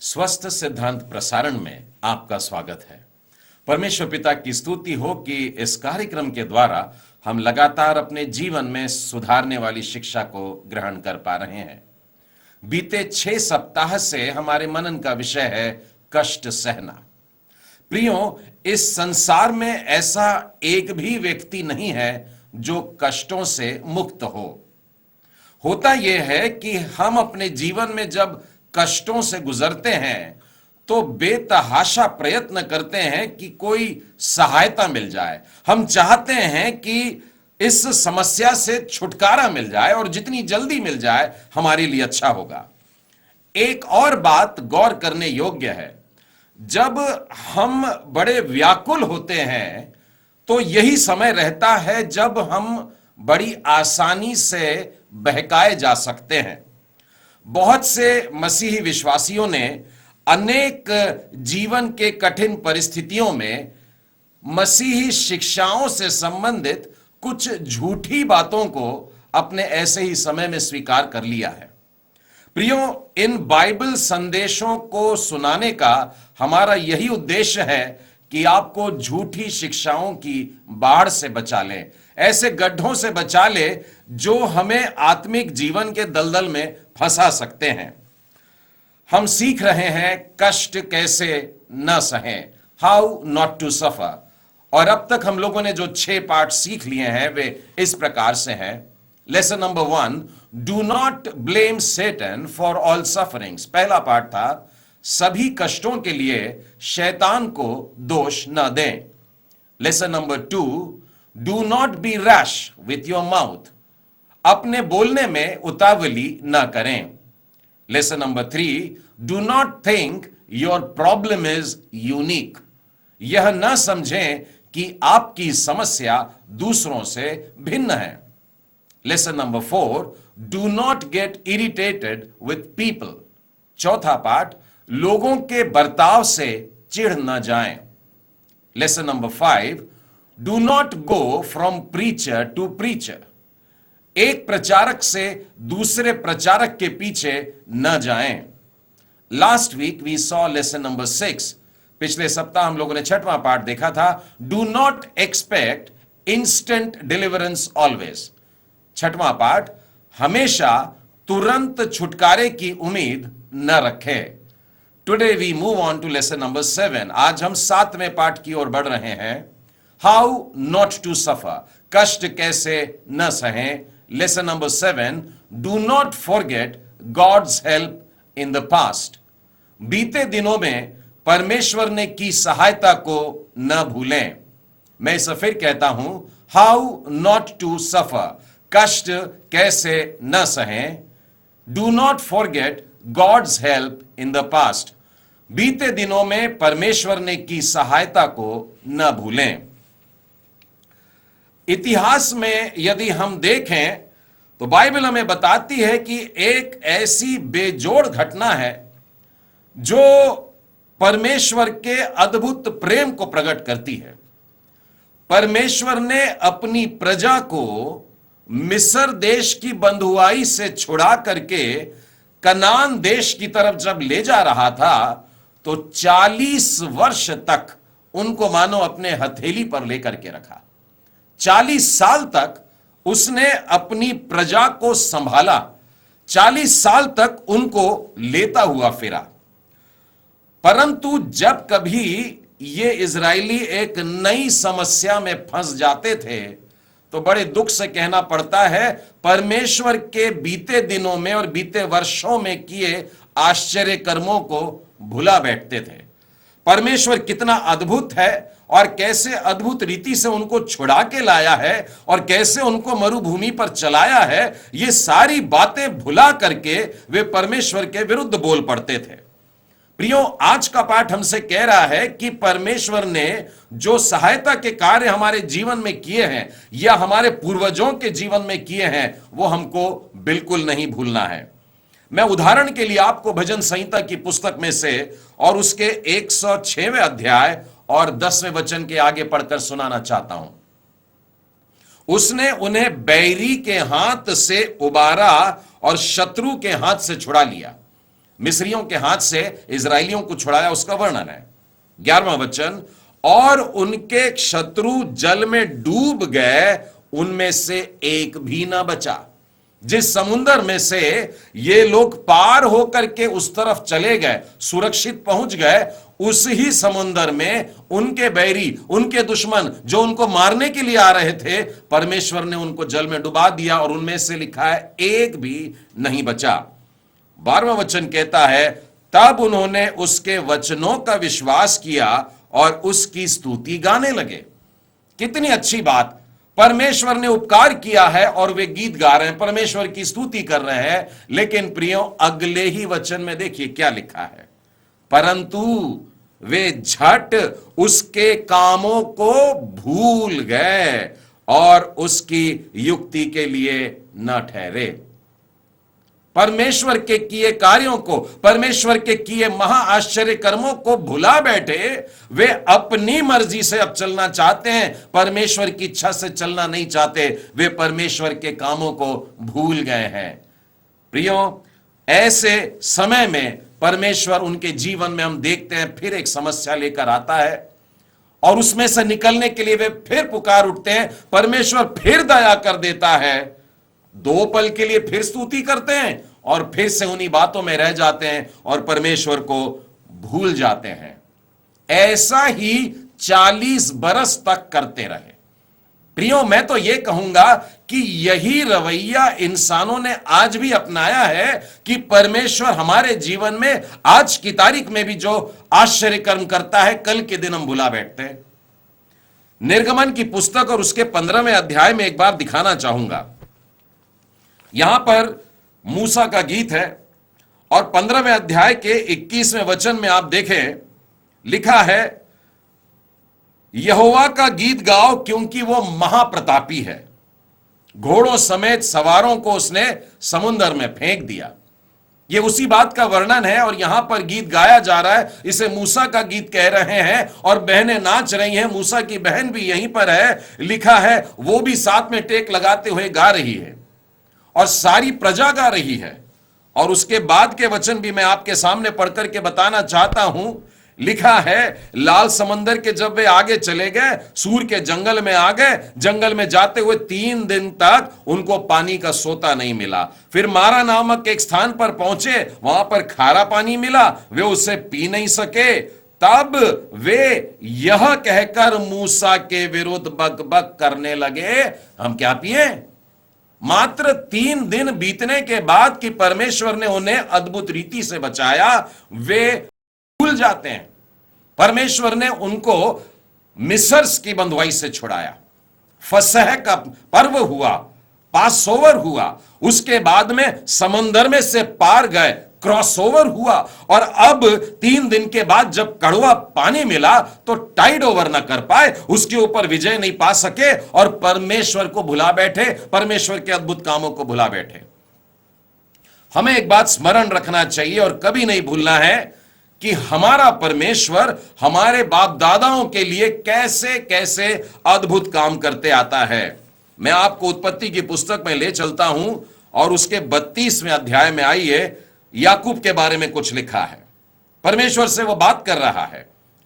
स्वस्थ सिद्धांत प्रसारण में आपका स्वागत है। परमेश्वर पिता की स्तुति हो कि इस कार्यक्रम के द्वारा हम लगातार अपने जीवन में सुधारने वाली शिक्षा को ग्रहण कर पा रहे हैं। बीते 6 सप्ताह से हमारे मनन का विषय है कष्ट सहना। प्रियो, इस संसार में ऐसा एक भी व्यक्ति नहीं है जो कष्टों से मुक्त हो। होता यह है कि हम अपने जीवन में जब कष्टों से गुजरते हैं तो बेतहाशा प्रयत्न करते हैं कि कोई सहायता मिल जाए। हम चाहते हैं कि इस समस्या से छुटकारा मिल जाए और जितनी जल्दी मिल जाए हमारे लिए अच्छा होगा। एक और बात गौर करने योग्य है, जब हम बड़े व्याकुल होते हैं तो यही समय रहता है जब हम बड़ी आसानी से बहकाए जा सकते हैं। बहुत से मसीही विश्वासियों ने अनेक जीवन के कठिन परिस्थितियों में मसीही शिक्षाओं से संबंधित कुछ झूठी बातों को अपने ऐसे ही समय में स्वीकार कर लिया है। प्रियो, इन बाइबल संदेशों को सुनाने का हमारा यही उद्देश्य है कि आपको झूठी शिक्षाओं की बाढ़ से बचा लें, ऐसे गड्ढों से बचा ले जो हमें आत्मिक जीवन के दलदल में फंसा सकते हैं। हम सीख रहे हैं कष्ट कैसे न सहें, हाउ नॉट टू सफर। और अब तक हम लोगों ने जो 6 पाठ सीख लिए हैं वे इस प्रकार से हैं। Lesson number 1, do not blame Satan for all sufferings. पहला पाठ था सभी कष्टों के लिए शैतान को दोष न दें। Lesson number 2, do not be rash with your mouth. अपने बोलने में उतावली न करें। Lesson number 3, do not think your problem is unique. यह न समझें कि आपकी समस्या दूसरों से भिन्न है। Lesson number 4, do not get irritated with people. चौथा पाठ, लोगों के बर्ताव से चिढ़ न जाएं। Lesson number 5, do not go from preacher to preacher. एक प्रचारक से दूसरे प्रचारक के पीछे न जाएं। Last week we saw lesson number 6। पिछले सप्ताह हम लोगों ने 6वां पाठ देखा था, do not expect instant deliverance always. 6वां पाठ, हमेशा तुरंत छुटकारे की उम्मीद न रखें। Today we move on to lesson number 7। आज हम 7वें पाठ की ओर बढ़ रहे हैं, हाउ नॉट टू सफर। कष्ट कैसे न सहें। Lesson number 7, do not forget God's help in the past. बीते दिनों में परमेश्वर ने की सहायता को न भूलें। मैं इसे फिर कहता हूं, हाउ नॉट टू सफर। कष्ट कैसे न सहें। Do not forget God's help in the past. बीते दिनों में परमेश्वर ने की सहायता को न भूलें। इतिहास में यदि हम देखें तो बाइबल हमें बताती है कि एक ऐसी बेजोड़ घटना है जो परमेश्वर के अद्भुत प्रेम को प्रकट करती है। परमेश्वर ने अपनी प्रजा को मिस्र देश की बंधुआई से छुड़ा करके कनान देश की तरफ जब ले जा रहा था तो 40 वर्ष तक उनको मानो अपने हथेली पर लेकर के रखा। 40 साल तक उसने अपनी प्रजा को संभाला। 40 साल तक उनको लेता हुआ फिरा। परंतु जब कभी ये इजरायली एक नई समस्या में फंस जाते थे तो बड़े दुख से कहना पड़ता है, परमेश्वर के बीते दिनों में और बीते वर्षों में किए आश्चर्य कर्मों को भुला बैठते थे। परमेश्वर कितना अद्भुत है और कैसे अद्भुत रीति से उनको छुड़ा के लाया है और कैसे उनको मरुभूमि पर चलाया है, ये सारी बातें भुला करके वे परमेश्वर के विरुद्ध बोल पड़ते थे। प्रियो, आज का पाठ हमसे कह रहा है कि परमेश्वर ने जो सहायता के कार्य हमारे जीवन में किए हैं या हमारे पूर्वजों के जीवन में किए हैं, वो हमको बिल्कुल नहीं भूलना है। मैं उदाहरण के लिए आपको भजन संहिता की पुस्तक में से और उसके 106वें अध्याय और 10वें वचन के आगे पढ़कर सुनाना चाहता हूं। उसने उन्हें बैरी के हाथ से उबारा और शत्रु के हाथ से छुड़ा लिया। मिस्रियों के हाथ से इजरायलियों को छुड़ाया, उसका वर्णन है। 11वां वचन, और उनके शत्रु जल में डूब गए, उनमें से एक भी ना बचा। जिस समुद्र में से ये लोग पार होकर के उस तरफ चले गए, सुरक्षित पहुंच गए, उस ही समुद्र में उनके बैरी, उनके दुश्मन जो उनको मारने के लिए आ रहे थे, परमेश्वर ने उनको जल में डुबा दिया और उनमें से लिखा है एक भी नहीं बचा। 12वां वचन कहता है, तब उन्होंने उसके वचनों का विश्वास किया और उसकी स्तुति गाने लगे। कितनी अच्छी बात, परमेश्वर ने उपकार किया है और वे गीत गा रहे हैं, परमेश्वर की स्तुति कर रहे हैं। लेकिन प्रियो, अगले ही वचन में देखिए क्या लिखा है, परंतु वे झट उसके कामों को भूल गए और उसकी युक्ति के लिए न ठहरे। परमेश्वर के किए कार्यों को, परमेश्वर के किए महाआश्चर्य कर्मों को भुला बैठे। वे अपनी मर्जी से अब चलना चाहते हैं, परमेश्वर की इच्छा से चलना नहीं चाहते। वे परमेश्वर के कामों को भूल गए हैं। प्रियो, ऐसे समय में परमेश्वर उनके जीवन में हम देखते हैं फिर एक समस्या लेकर आता है और उसमें से निकलने के लिए वे फिर पुकार उठते हैं। परमेश्वर फिर दया कर देता है, 2 पल के लिए फिर स्तुति करते हैं और फिर से उन्हीं बातों में रह जाते हैं और परमेश्वर को भूल जाते हैं। ऐसा ही 40 बरस तक करते रहे। प्रियो, मैं तो यह कहूंगा कि यही रवैया इंसानों ने आज भी अपनाया है कि परमेश्वर हमारे जीवन में आज की तारीख में भी जो आश्चर्य कर्म करता है, कल के दिन हम भुला बैठते हैं। निर्गमन की पुस्तक और उसके 15वें अध्याय में एक बार दिखाना चाहूंगा। यहां पर मूसा का गीत है और 15वें अध्याय के 21वें वचन में आप देखें, लिखा है, यहोवा का गीत गाओ क्योंकि वो महाप्रतापी है, घोड़ों समेत सवारों को उसने समुद्र में फेंक दिया। ये उसी बात का वर्णन है और यहां पर गीत गाया जा रहा है। इसे मूसा का गीत कह रहे हैं और बहनें नाच रही हैं। मूसा की बहन भी यहीं पर है, लिखा है, वो भी साथ में टेक लगाते हुए गा रही है और सारी प्रजा गा रही है। और उसके बाद के वचन भी मैं आपके सामने पढ़कर के बताना चाहता हूं। लिखा है, लाल समंदर के जब वे आगे चले गए, सूर के जंगल में आ गए, जंगल में जाते हुए 3 दिन तक उनको पानी का सोता नहीं मिला। फिर मारा नामक एक स्थान पर पहुंचे, वहां पर खारा पानी मिला, वे उसे पी नहीं सके। तब वे यह कहकर मूसा के विरुद्ध बकबक करने लगे, हम क्या पिए। मात्र 3 दिन बीतने के बाद कि परमेश्वर ने उन्हें अद्भुत रीति से बचाया, वे भूल जाते हैं। परमेश्वर ने उनको मिस्र की बंधुआई से छुड़ाया, फसह का पर्व हुआ, पासओवर हुआ, उसके बाद में समंदर में से पार गए, क्रॉसओवर हुआ, और अब 3 दिन के बाद जब कड़वा पानी मिला तो टाइड ओवर ना कर पाए, उसके ऊपर विजय नहीं पा सके और परमेश्वर को भुला बैठे, परमेश्वर के अद्भुत कामों को भुला बैठे। हमें एक बात स्मरण रखना चाहिए और कभी नहीं भूलना है कि हमारा परमेश्वर हमारे बाप दादाओं के लिए कैसे कैसे अद्भुत काम करते आता है। मैं आपको उत्पत्ति की पुस्तक में ले चलता हूं और उसके 32वें अध्याय में आइए, याकूब के बारे में कुछ लिखा है। परमेश्वर से वो बात कर रहा है।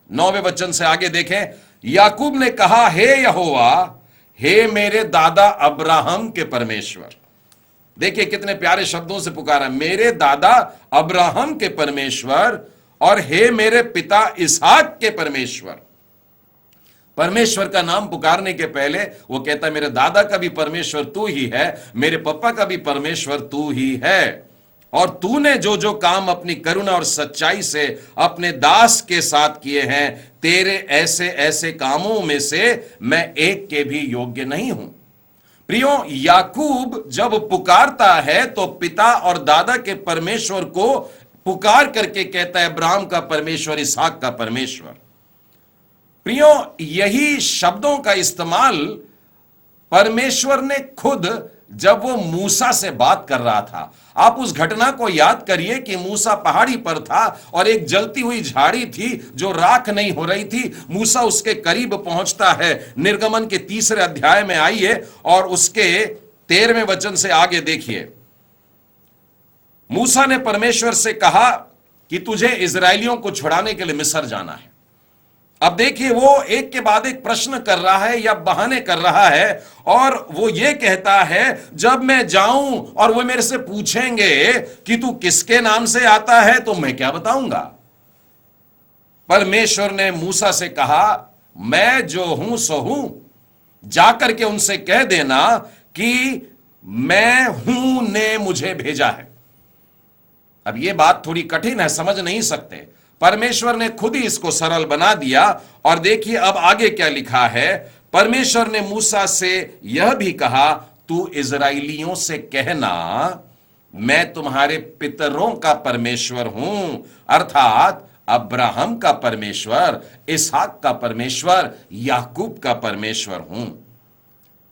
9वें वचन से आगे देखें, याकूब ने कहा, हे यहोवा, हे मेरे दादा अब्राहम के परमेश्वर। देखिए कितने प्यारे शब्दों से पुकारा, मेरे दादा अब्राहम के परमेश्वर और हे मेरे पिता इसहाक के परमेश्वर। परमेश्वर का नाम पुकारने के पहले वो कहता है, मेरे दादा का भी परमेश्वर तू ही है, मेरे पापा का भी परमेश्वर तू ही है, और तूने जो जो काम अपनी करुणा और सच्चाई से अपने दास के साथ किए हैं, तेरे ऐसे ऐसे कामों में से मैं एक के भी योग्य नहीं हूं। प्रियो, याकूब जब पुकारता है तो पिता और दादा के परमेश्वर को पुकार करके कहता है, अब्राहम का परमेश्वर, इसहाक का परमेश्वर। प्रियो, यही शब्दों का इस्तेमाल परमेश्वर ने खुद जब वो मूसा से बात कर रहा था। आप उस घटना को याद करिए कि मूसा पहाड़ी पर था और एक जलती हुई झाड़ी थी जो राख नहीं हो रही थी। मूसा उसके करीब पहुंचता है। निर्गमन के 3रे अध्याय में आइए और उसके 13वें वचन से आगे देखिए। मूसा ने परमेश्वर से कहा, कि तुझे इजरायलियों को छुड़ाने के लिए मिस्र जाना है। अब देखिए, वो एक के बाद एक प्रश्न कर रहा है या बहाने कर रहा है, और वो ये कहता है जब मैं जाऊं और वो मेरे से पूछेंगे कि तू किसके नाम से आता है, तो मैं क्या बताऊंगा। परमेश्वर ने मूसा से कहा, मैं जो हूं सो हूं, जाकर के उनसे कह देना कि मैं हूं ने मुझे भेजा है। अब यह बात थोड़ी कठिन है, समझ नहीं सकते। परमेश्वर ने खुद ही इसको सरल बना दिया। और देखिए अब आगे क्या लिखा है। परमेश्वर ने मूसा से यह भी कहा, तू इजराइलियों से कहना मैं तुम्हारे पितरों का परमेश्वर हूं, अर्थात अब्राहम का परमेश्वर, इसहाक का परमेश्वर, याकूब का परमेश्वर हूं।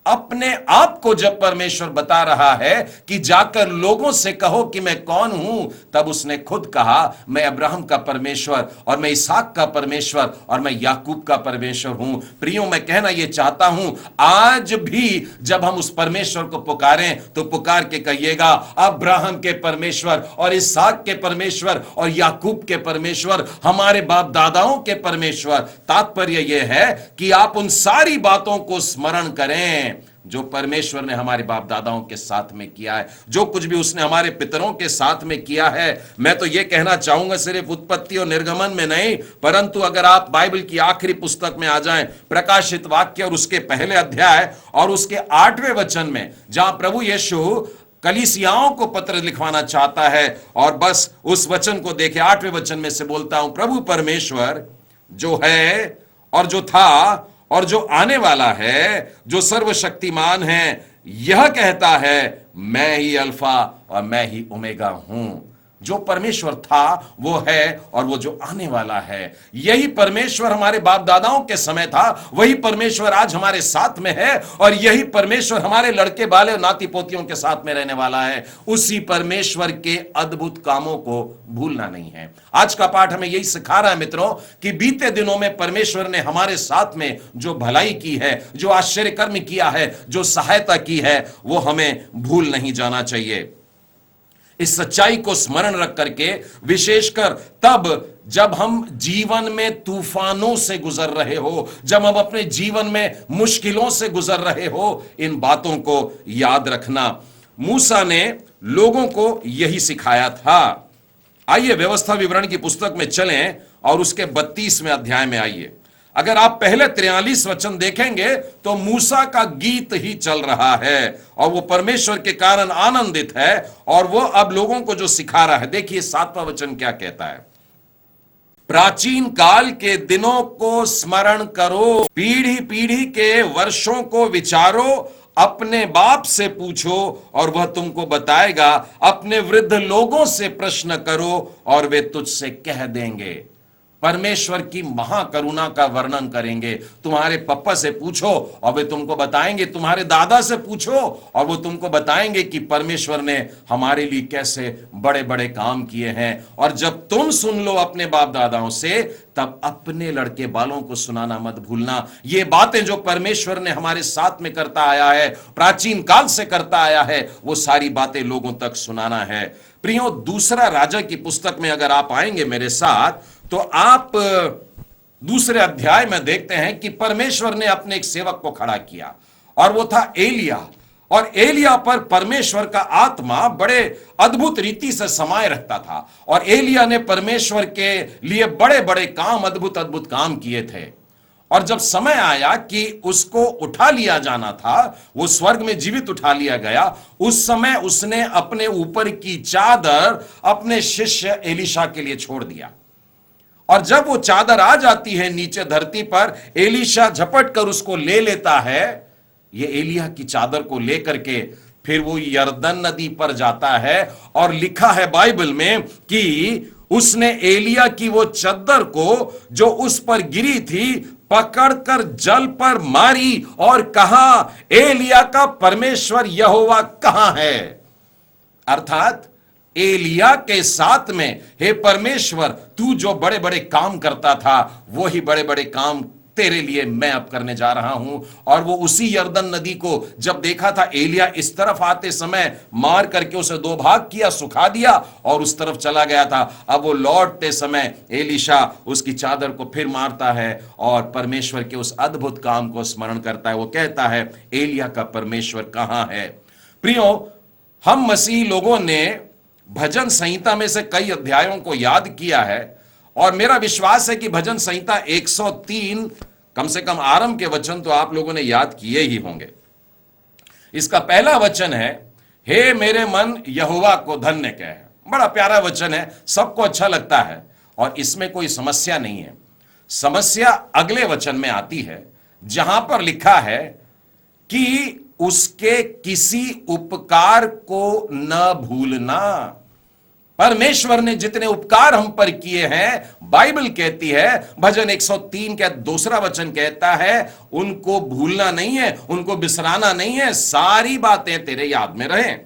अपने आप को जब परमेश्वर बता रहा है कि जाकर लोगों से कहो कि मैं कौन हूं, तब उसने खुद कहा, मैं अब्राहम का परमेश्वर और मैं इसहाक का परमेश्वर और मैं याकूब का परमेश्वर हूं। प्रियो, मैं कहना यह चाहता हूं, आज भी जब हम उस परमेश्वर को पुकारें तो पुकार के कहिएगा, अब्राहम के परमेश्वर और इसहाक के परमेश्वर और याकूब के परमेश्वर, हमारे बाप दादाओं के परमेश्वर। तात्पर्य यह है कि आप उन सारी बातों को स्मरण करें जो परमेश्वर ने हमारे बाप दादाओं के साथ में किया है, जो कुछ भी उसने हमारे पितरों के साथ में किया है। मैं तो यह कहना चाहूंगा, सिर्फ उत्पत्ति और निर्गमन में नहीं, परंतु अगर आप बाइबल की आखिरी पुस्तक में आ जाएं, प्रकाशित वाक्य, और उसके पहले अध्याय और उसके 8वें वचन में, जहां प्रभु यीशु कलीसियाओं को पत्र लिखवाना चाहता है, और बस उस वचन को देखे, 8वें वचन में से बोलता हूं, प्रभु परमेश्वर जो है और जो था और जो आने वाला है, जो सर्वशक्तिमान है, यह कहता है, मैं ही अल्फा और मैं ही ओमेगा हूं। जो परमेश्वर था वो है, और वो जो आने वाला है। यही परमेश्वर हमारे बाप दादाओं के समय था, वही परमेश्वर आज हमारे साथ में है, और यही परमेश्वर हमारे लड़के बाले नाती पोतियों के साथ में रहने वाला है। उसी परमेश्वर के अद्भुत कामों को भूलना नहीं है। आज का पाठ हमें यही सिखा रहा है मित्रों, कि बीते दिनों में परमेश्वर ने हमारे साथ में जो भलाई की है, जो आश्चर्य कर्म किया है, जो सहायता की है, वो हमें भूल नहीं जाना चाहिए। इस सच्चाई को स्मरण रख करके, विशेषकर तब जब हम जीवन में तूफानों से गुजर रहे हो, जब हम अपने जीवन में मुश्किलों से गुजर रहे हो, इन बातों को याद रखना। मूसा ने लोगों को यही सिखाया था। आइए व्यवस्था विवरण की पुस्तक में चलें और उसके 32वें अध्याय में आइए। अगर आप पहले 43 वचन देखेंगे तो मूसा का गीत ही चल रहा है, और वो परमेश्वर के कारण आनंदित है, और वो अब लोगों को जो सिखा रहा है। देखिए 7वां वचन क्या कहता है। प्राचीन काल के दिनों को स्मरण करो, पीढ़ी पीढ़ी के वर्षों को विचारो, अपने बाप से पूछो और वह तुमको बताएगा, अपने वृद्ध लोगों से प्रश्न करो और वे तुझसे कह देंगे। परमेश्वर की महाकरुणा का वर्णन करेंगे। तुम्हारे पप्पा से पूछो और वे तुमको बताएंगे, तुम्हारे दादा से पूछो और वो तुमको बताएंगे कि परमेश्वर ने हमारे लिए कैसे बड़े बड़े काम किए हैं। और जब तुम सुन लो अपने बाप दादाओं से, तब अपने लड़के बालों को सुनाना मत भूलना। ये बातें जो परमेश्वर ने हमारे साथ में करता आया है, प्राचीन काल से करता आया है, वो सारी बातें लोगों तक सुनाना है। प्रियो, दूसरा राजा की पुस्तक में अगर आप आएंगे मेरे साथ, तो आप दूसरे अध्याय में देखते हैं कि परमेश्वर ने अपने एक सेवक को खड़ा किया, और वो था एलिया। और एलिया पर परमेश्वर का आत्मा बड़े अद्भुत रीति से समाये रहता था, और एलिया ने परमेश्वर के लिए बड़े बड़े काम, अद्भुत अद्भुत काम किए थे। और जब समय आया कि उसको उठा लिया जाना था, वो स्वर्ग में जीवित उठा लिया गया, उस समय उसने अपने ऊपर की चादर अपने शिष्य एलीशा के लिए छोड़ दिया। और जब वो चादर आ जाती है नीचे धरती पर, एलीशा झपट कर उसको ले लेता है। ये एलिया की चादर को लेकर के फिर वो यरदन नदी पर जाता है, और लिखा है बाइबल में कि उसने एलिया की वो चादर को जो उस पर गिरी थी पकड़कर जल पर मारी और कहा, एलिया का परमेश्वर यहोवा कहां है। अर्थात एलिया के साथ में, हे परमेश्वर, तू जो बड़े बड़े काम करता था, वो ही बड़े बड़े काम तेरे लिए मैं अब करने जा रहा हूं। और वो उसी यरदन नदी को जब देखा था एलिया इस तरफ आते समय मार करके उसे दो भाग किया, सुखा दिया और उस तरफ चला गया था। अब वो लौटते समय एलीशा उसकी चादर को फिर मारता है और परमेश्वर के उस अद्भुत काम को स्मरण करता है। वो कहता है एलिया का परमेश्वर कहां है। प्रियो, हम मसीह लोगों ने भजन संहिता में से कई अध्यायों को याद किया है और मेरा विश्वास है कि भजन संहिता 103 कम से कम आरंभ के वचन तो आप लोगों ने याद किए ही होंगे। इसका पहला वचन है, हे मेरे मन यहोवा को धन्य कह। बड़ा प्यारा वचन है, सबको अच्छा लगता है और इसमें कोई समस्या नहीं है। समस्या अगले वचन में आती है जहां पर लिखा है कि उसके किसी उपकार को न भूलना। परमेश्वर ने जितने उपकार हम पर किए हैं, बाइबल कहती है, भजन 103 का दूसरा वचन कहता है, उनको भूलना नहीं है, उनको बिसराना नहीं है, सारी बातें तेरे याद में रहें।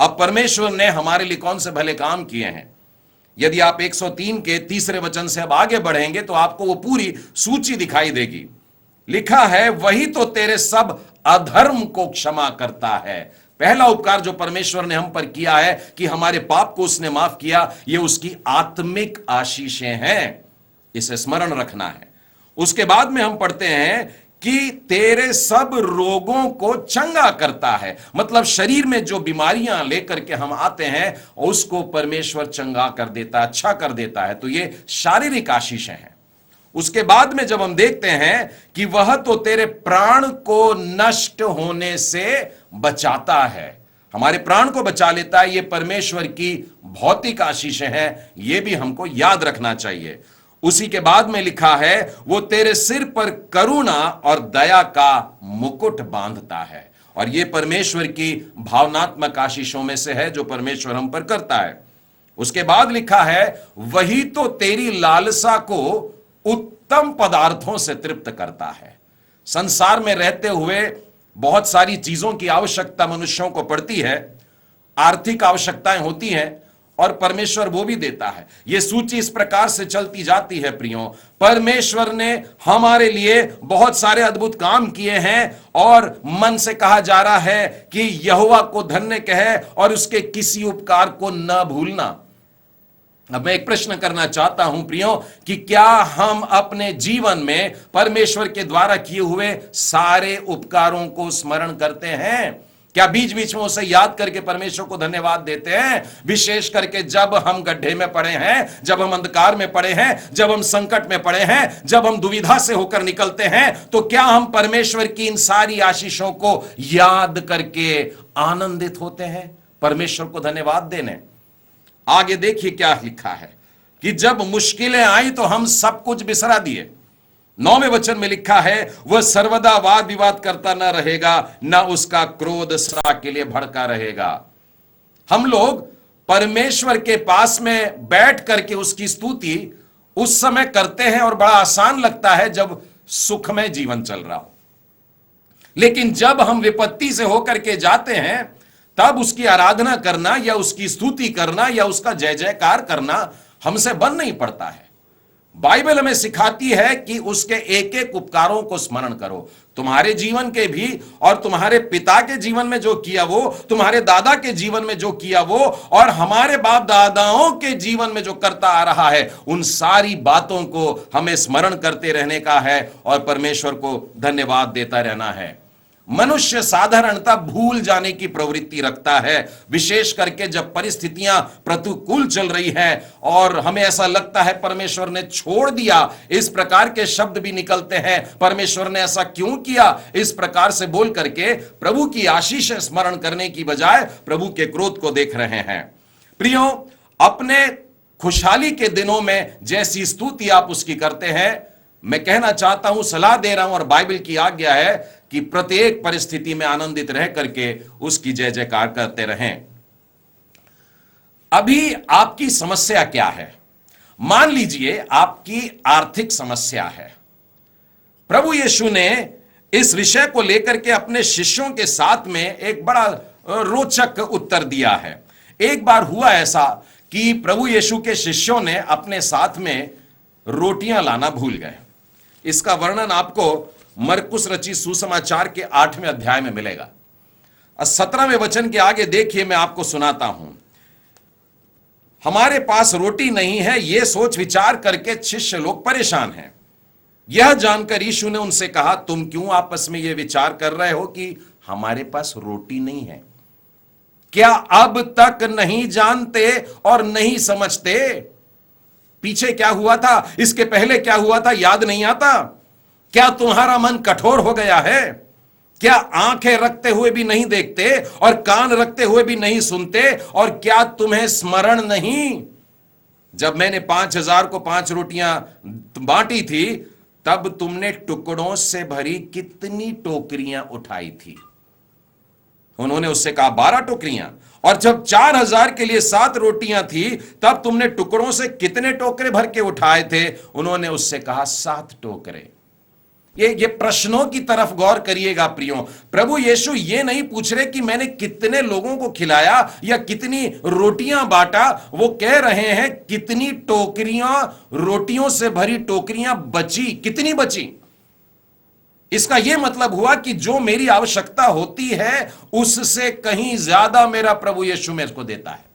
अब परमेश्वर ने हमारे लिए कौन से भले काम किए हैं, यदि आप 103 के तीसरे वचन से अब आगे बढ़ेंगे तो आपको वो पूरी सूची दिखाई देगी। लिखा है, वही तो तेरे सब अधर्म को क्षमा करता है। पहला उपकार जो परमेश्वर ने हम पर किया है कि हमारे पाप को उसने माफ किया, यह उसकी आत्मिक आशीषें हैं, इसे स्मरण रखना है। उसके बाद में हम पढ़ते हैं कि तेरे सब रोगों को चंगा करता है, मतलब शरीर में जो बीमारियां लेकर के हम आते हैं उसको परमेश्वर चंगा कर देता, अच्छा कर देता है। तो ये शारीरिक आशीषें हैं। उसके बाद में जब हम देखते हैं कि वह तो तेरे प्राण को नष्ट होने से बचाता है, हमारे प्राण को बचा लेता है, ये परमेश्वर की भौतिक आशीषें हैं, ये भी हमको याद रखना चाहिए। उसी के बाद में लिखा है, वो तेरे सिर पर करुणा और दया का मुकुट बांधता है, और ये परमेश्वर की भावनात्मक आशीषों में से है जो परमेश्वर हम पर करता है। उसके बाद लिखा है, वही तो तेरी लालसा को उत्तम पदार्थों से तृप्त करता है। संसार में रहते हुए बहुत सारी चीजों की आवश्यकता मनुष्यों को पड़ती है, आर्थिक आवश्यकताएं होती हैं और परमेश्वर वो भी देता है। यह सूची इस प्रकार से चलती जाती है। प्रियो, परमेश्वर ने हमारे लिए बहुत सारे अद्भुत काम किए हैं और मन से कहा जा रहा है कि यहोवा को धन्य कहे और उसके किसी उपकार को न भूलना। अब मैं एक प्रश्न करना चाहता हूं प्रियो, कि क्या हम अपने जीवन में परमेश्वर के द्वारा किए हुए सारे उपकारों को स्मरण करते हैं? क्या बीच बीच में उसे याद करके परमेश्वर को धन्यवाद देते हैं? विशेष करके जब हम गड्ढे में पड़े हैं, जब हम अंधकार में पड़े हैं, जब हम संकट में पड़े हैं, जब हम दुविधा से होकर निकलते हैं, तो क्या हम परमेश्वर की इन सारी आशीषों को याद करके आनंदित होते हैं परमेश्वर को धन्यवाद देने? आगे देखिए क्या लिखा है कि जब मुश्किलें आई तो हम सब कुछ बिसरा दिए। 9वें वचन में लिखा है, वह सर्वदा वाद विवाद करता न रहेगा, न उसका क्रोध सदा के लिए भड़का रहेगा। हम लोग परमेश्वर के पास में बैठ करके उसकी स्तुति उस समय करते हैं और बड़ा आसान लगता है जब सुखमय जीवन चल रहा हो, लेकिन जब हम विपत्ति से होकर के जाते हैं तब उसकी आराधना करना या उसकी स्तुति करना या उसका जय जयकार करना हमसे बंद नहीं पड़ता है। बाइबल हमें सिखाती है कि उसके एक एक उपकारों को स्मरण करो। तुम्हारे जीवन के भी और तुम्हारे पिता के जीवन में जो किया वो, तुम्हारे दादा के जीवन में जो किया वो, और हमारे बाप दादाओं के जीवन में जो करता आ रहा है, उन सारी बातों को हमें स्मरण करते रहने का है और परमेश्वर को धन्यवाद देता रहना है। मनुष्य साधारणतः भूल जाने की प्रवृत्ति रखता है, विशेष करके जब परिस्थितियां प्रतिकूल चल रही हैं और हमें ऐसा लगता है परमेश्वर ने छोड़ दिया। इस प्रकार के शब्द भी निकलते हैं, परमेश्वर ने ऐसा क्यों किया, इस प्रकार से बोल करके प्रभु की आशीष स्मरण करने की बजाय प्रभु के क्रोध को देख रहे हैं। प्रियो, अपने खुशहाली के दिनों में जैसी स्तुति आप उसकी करते हैं, मैं कहना चाहता हूं, सलाह दे रहा हूं और बाइबल की आज्ञा है कि प्रत्येक परिस्थिति में आनंदित रह करके उसकी जय जयकार करते रहें। अभी आपकी समस्या क्या है? मान लीजिए आपकी आर्थिक समस्या है। प्रभु यीशु ने इस विषय को लेकर के अपने शिष्यों के साथ में एक बड़ा रोचक उत्तर दिया है। एक बार हुआ ऐसा कि प्रभु यीशु के शिष्यों ने अपने साथ में रोटियां लाना भूल गए। इसका वर्णन आपको मरकुस रचित सुसमाचार के 8वें अध्याय में मिलेगा। 17वें वचन के आगे देखिए, मैं आपको सुनाता हूं। हमारे पास रोटी नहीं है, यह सोच विचार करके शिष्य लोग परेशान हैं। यह जानकर यीशु ने उनसे कहा, तुम क्यों आपस में यह विचार कर रहे हो कि हमारे पास रोटी नहीं है? क्या अब तक नहीं जानते और नहीं समझते? पीछे क्या हुआ था, इसके पहले क्या हुआ था, याद नहीं आता? क्या तुम्हारा मन कठोर हो गया है? क्या आंखें रखते हुए भी नहीं देखते और कान रखते हुए भी नहीं सुनते? और क्या तुम्हें स्मरण नहीं, जब मैंने 5,000 को 5 रोटियां बांटी थी, तब तुमने टुकड़ों से भरी कितनी टोकरियां उठाई थी? उन्होंने उससे कहा 12 टोकरियां। और जब 4,000 के लिए 7 रोटियां थी, तब तुमने टुकड़ों से कितने टोकरे भर के उठाए थे? उन्होंने उससे कहा 7 टोकरे। ये प्रश्नों की तरफ गौर करिएगा प्रियो। प्रभु यीशु ये नहीं पूछ रहे कि मैंने कितने लोगों को खिलाया या कितनी रोटियां बांटा, वो कह रहे हैं कितनी टोकरियां, रोटियों से भरी टोकरियां बची, कितनी बची? इसका यह मतलब हुआ कि जो मेरी आवश्यकता होती है उससे कहीं ज्यादा मेरा प्रभु यीशु मेरे को देता है।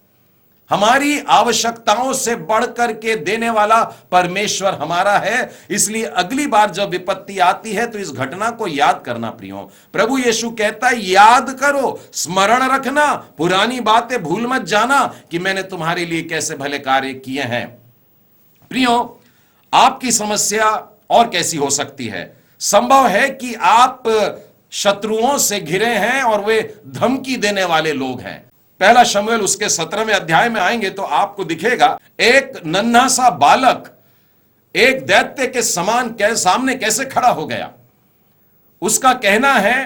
हमारी आवश्यकताओं से बढ़कर के देने वाला परमेश्वर हमारा है। इसलिए अगली बार जब विपत्ति आती है तो इस घटना को याद करना प्रियो। प्रभु यीशु कहता है याद करो, स्मरण रखना, पुरानी बातें भूल मत जाना कि मैंने तुम्हारे लिए कैसे भले कार्य किए हैं। प्रियो, आपकी समस्या और कैसी हो सकती है? संभव है कि आप शत्रुओं से घिरे हैं और वे धमकी देने वाले लोग हैं। पहला शमूएल उसके 17वें अध्याय में आएंगे तो आपको दिखेगा एक नन्हा सा बालक एक दैत्य के समान सामने कैसे खड़ा हो गया। उसका कहना है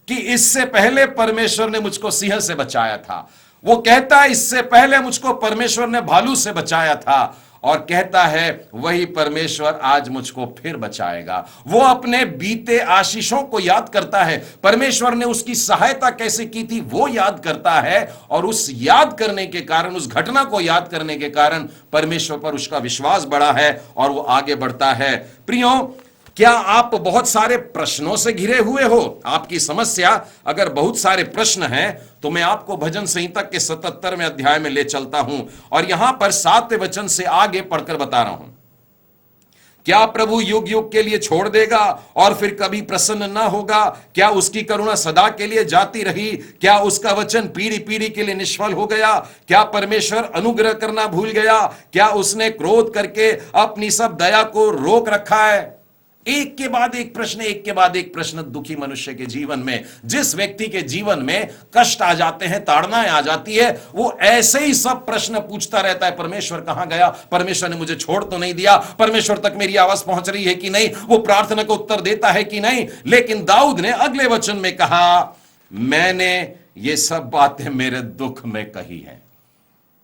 कि इससे पहले परमेश्वर ने मुझको सिंह से बचाया था। वो कहता है इससे पहले मुझको परमेश्वर ने भालू से बचाया था, और कहता है वही परमेश्वर आज मुझको फिर बचाएगा। वो अपने बीते आशीषों को याद करता है, परमेश्वर ने उसकी सहायता कैसे की थी वो याद करता है, और उस याद करने के कारण, उस घटना को याद करने के कारण परमेश्वर पर उसका विश्वास बढ़ा है और वो आगे बढ़ता है। प्रियो, क्या आप बहुत सारे प्रश्नों से घिरे हुए हो? आपकी समस्या अगर बहुत सारे प्रश्न हैं तो मैं आपको भजन संहिता के 77वें अध्याय में ले चलता हूं और यहां पर 7वें वचन से आगे पढ़कर बता रहा हूं। क्या प्रभु युग युग के लिए छोड़ देगा और फिर कभी प्रसन्न ना होगा? क्या उसकी करुणा सदा के लिए जाती रही? क्या उसका वचन पीढ़ी पीढ़ी के लिए निष्फल हो गया? क्या परमेश्वर अनुग्रह करना भूल गया? क्या उसने क्रोध करके अपनी सब दया को रोक रखा है? एक के बाद एक प्रश्न, एक के बाद एक प्रश्न दुखी मनुष्य के जीवन में, जिस व्यक्ति के जीवन में कष्ट आ जाते हैं, ताड़नाएं आ जाती है, वो ऐसे ही सब प्रश्न पूछता रहता है। परमेश्वर कहां गया? परमेश्वर ने मुझे छोड़ तो नहीं दिया? परमेश्वर तक मेरी आवाज पहुंच रही है कि नहीं? वो प्रार्थना को उत्तर देता है कि नहीं? लेकिन दाऊद ने अगले वचन में कहा, मैंने ये सब बातें मेरे दुख में कही है।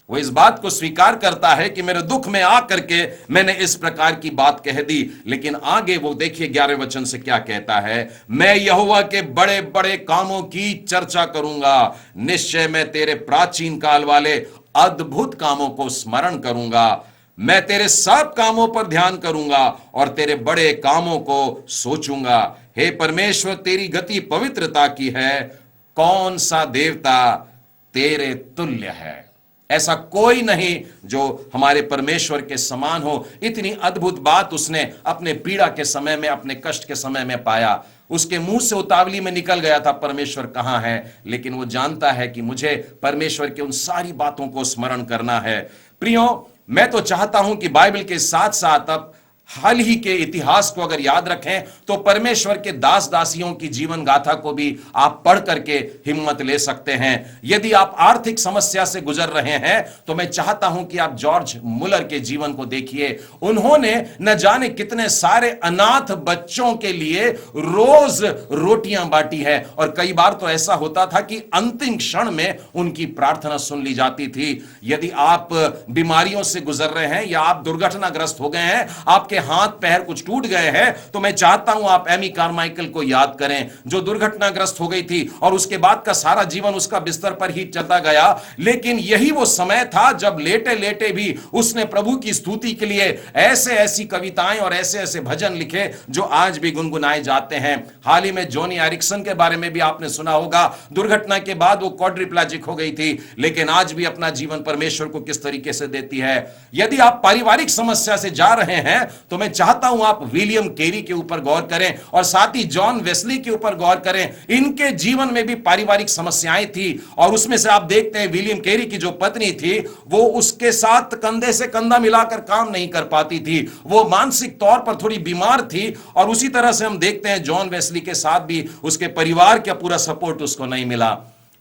वो इस बात को स्वीकार करता है कि मेरे दुख में आकर के मैंने इस प्रकार की बात कह दी। लेकिन आगे वो देखिए 11वें वचन से क्या कहता है, मैं यहोवा के बड़े बड़े कामों की चर्चा करूंगा, निश्चय मैं तेरे प्राचीन काल वाले अद्भुत कामों को स्मरण करूंगा। मैं तेरे सब कामों पर ध्यान करूंगा और तेरे बड़े कामों को सोचूंगा। हे परमेश्वर, तेरी गति पवित्रता की है, कौन सा देवता तेरे तुल्य है? ऐसा कोई नहीं जो हमारे परमेश्वर के समान हो। इतनी अद्भुत बात उसने अपने पीड़ा के समय में, अपने कष्ट के समय में पाया। उसके मुंह से उतावली में निकल गया था परमेश्वर कहां है, लेकिन वो जानता है कि मुझे परमेश्वर की उन सारी बातों को स्मरण करना है। प्रियो, मैं तो चाहता हूं कि बाइबल के साथ साथ अब हाल ही के इतिहास को अगर याद रखें तो परमेश्वर के दास दासियों की जीवन गाथा को भी आप पढ़ करके हिम्मत ले सकते हैं। यदि आप आर्थिक समस्या से गुजर रहे हैं तो मैं चाहता हूं कि आप जॉर्ज मुलर के जीवन को देखिए। उन्होंने न जाने कितने सारे अनाथ बच्चों के लिए रोज रोटियां बांटी है, और कई बार तो ऐसा होता था कि अंतिम क्षण में उनकी प्रार्थना सुन ली जाती थी। यदि आप बीमारियों से गुजर रहे हैं या आप दुर्घटनाग्रस्त हो गए हैं, आपके आपके हाथ पैर कुछ टूट गए हैं तो मैं चाहता हूं आप एमी कारमाइकल को याद करें, जो दुर्घटनाग्रस्त हो गई थी और उसके बाद का सारा जीवन उसका बिस्तर पर ही चलता गया, लेकिन यही वो समय था जब लेटे लेटे भी उसने प्रभु की स्तुति के लिए ऐसे ऐसी कविताएं और ऐसे ऐसे भजन लिखे जो आज भी गुनगुनाए जाते हैं। हाल ही में जॉनी एरिक्सन के बारे में भी आपने सुना होगा, दुर्घटना के बाद वो क्वाड्रिप्लेजिक हो गई थी, लेकिन आज भी अपना जीवन परमेश्वर को किस तरीके से देती है। यदि आप पारिवारिक समस्या से जा रहे हैं तो मैं चाहता हूं आप विलियम कैरी के ऊपर गौर करें और साथ ही जॉन वेस्ली के ऊपर गौर करें। इनके जीवन में भी पारिवारिक समस्याएं थी और उसमें से आप देखते हैं विलियम कैरी की जो पत्नी थी वो उसके साथ कंधे से कंधा मिलाकर काम नहीं कर पाती थी, वो मानसिक तौर पर थोड़ी बीमार थी। और उसी तरह से हम देखते हैं जॉन वेस्ली के साथ भी उसके परिवार का पूरा सपोर्ट उसको नहीं मिला।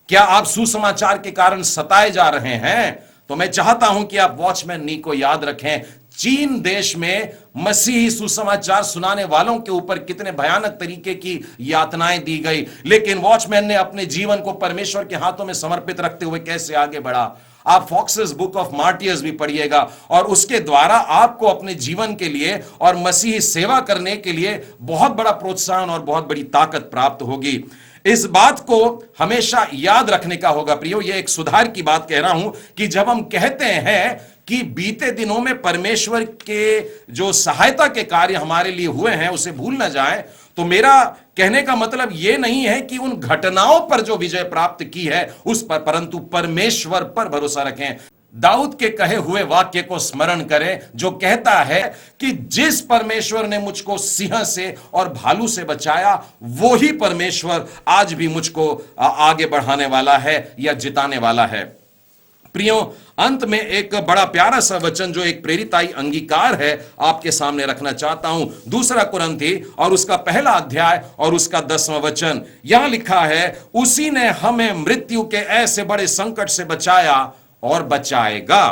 क्या आप सुसमाचार के कारण सताए जा रहे हैं? तो मैं चाहता हूं कि आप वॉचमैन नी को याद रखें। चीन देश में मसीही सुसमाचार सुनाने वालों के ऊपर कितने भयानक तरीके की यातनाएं दी गई, लेकिन वॉचमैन ने अपने जीवन को परमेश्वर के हाथों में समर्पित रखते हुए कैसे आगे बढ़ा। आप फॉक्सेस बुक ऑफ मार्टियर्स भी पढ़िएगा और उसके द्वारा आपको अपने जीवन के लिए और मसीही सेवा करने के लिए बहुत बड़ा प्रोत्साहन और बहुत बड़ी ताकत प्राप्त होगी। इस बात को हमेशा याद रखने का होगा प्रियो, यह एक सुधार की बात कह रहा हूं कि जब हम कहते हैं कि बीते दिनों में परमेश्वर के जो सहायता के कार्य हमारे लिए हुए हैं उसे भूल ना जाएं, तो मेरा कहने का मतलब यह नहीं है कि उन घटनाओं पर जो विजय प्राप्त की है उस पर, परंतु परमेश्वर पर भरोसा रखें। दाऊद के कहे हुए वाक्य को स्मरण करें जो कहता है कि जिस परमेश्वर ने मुझको सिंह से और भालू से बचाया वो ही परमेश्वर आज भी मुझको आगे बढ़ाने वाला है या जिताने वाला है। प्रियो, अंत में एक बड़ा प्यारा सा वचन जो एक प्रेरिताई अंगीकार है आपके सामने रखना चाहता हूं। 2 कुरिन्थी और उसका 1 अध्याय और उसका 10वां वचन, यहां लिखा है, उसी ने हमें मृत्यु के ऐसे बड़े संकट से बचाया और बचाएगा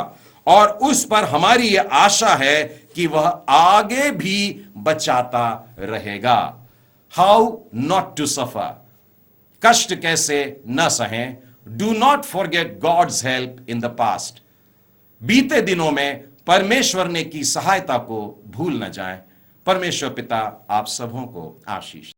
और उस पर हमारी यह आशा है कि वह आगे भी बचाता रहेगा। हाउ नॉट टू सफर, कष्ट कैसे न सहें। Do not forget God's help in the past, बीते दिनों में परमेश्वर ने की सहायता को भूल न जाएं। परमेश्वर पिता आप सबों को आशीष